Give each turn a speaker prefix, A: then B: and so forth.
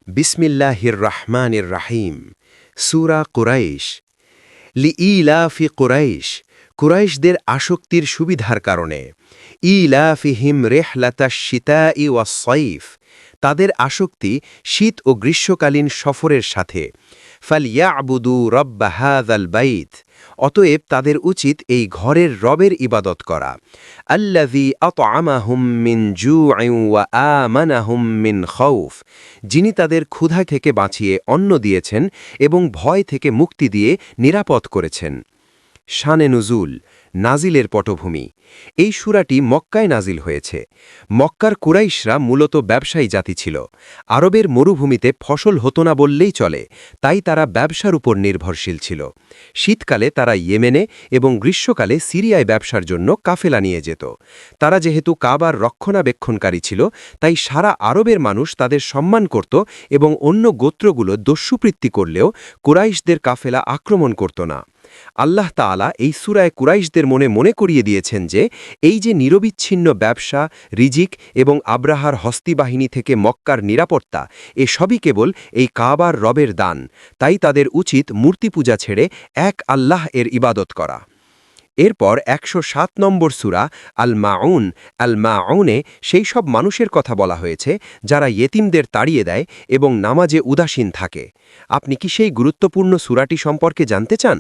A: বিসমিল্লাহির রহমানির রাহিম সূরা কুরাইশ লিইলাফি কুরাইশ কুরাইশদের আসক্তির সুবিধার কারণে ইলাফিহিম রিহলাতাশ শিতাই ওয়াস সাইফ তাদের আসক্তি শীত ও গ্রীষ্মকালীন সফরের সাথে ফালইয়াবুদু রব্ব হাযাল বাইত অতএব তাদের উচিত এই ঘরের রবের ইবাদত করা আল্লাযী আত'আমাহুম মিন জু'ইন ওয়া আমানাহুম মিন খাউফ যিনি তাদের ক্ষুধা থেকে বাঁচিয়ে অন্ন দিয়েছেন এবং ভয় থেকে মুক্তি দিয়ে নিরাপদ করেছেন শানে নুজুল নাজিলের পটভূমি এই সূরাটি মক্কায় নাজিল হয়েছে মক্কার কুরাইশরা মূলত ব্যবসায়ী জাতি ছিল আরবের মরুভূমিতে ফসল হতো না বললেই চলে তাই তারা ব্যবসার উপর নির্ভরশীল ছিল শীতকালে তারা ইয়েমেনে এবং গ্রীষ্মকালে সিরিয়ায় ব্যবসার জন্য কাফেলা নিয়ে যেত তারা যেহেতু কাবার রক্ষণাবেক্ষণকারী ছিল তাই সারা আরবের মানুষ তাদের সম্মান করত এবং অন্য গোত্রগুলো দস্যুবৃত্তি করলেও কুরাইশদের কাফেলা আক্রমণ করত না আল্লাহ তাআলা এই সূরায় কুরাইশদের মনে করিয়ে দিয়েছেন যে এই যে নিরবিচ্ছিন্ন ব্যবসা রিজিক এবং আব্রাহার হস্তিবাহিনী থেকে মক্কার নিরাপত্তা এসবই কেবল এই কাবার রবের দান তাই তাদের উচিত মূর্তি পূজা ছেড়ে এক আল্লাহ এর ইবাদত করা এরপর ১০৭ নম্বর সূরা আল মাউনে সেই সব মানুষের কথা বলা হয়েছে যারা ইয়েতিমদের তাড়িয়ে দেয় এবং নামাজে উদাসীন থাকে আপনি কি সেই গুরুত্বপূর্ণ সূরাটি সম্পর্কে জানতে চান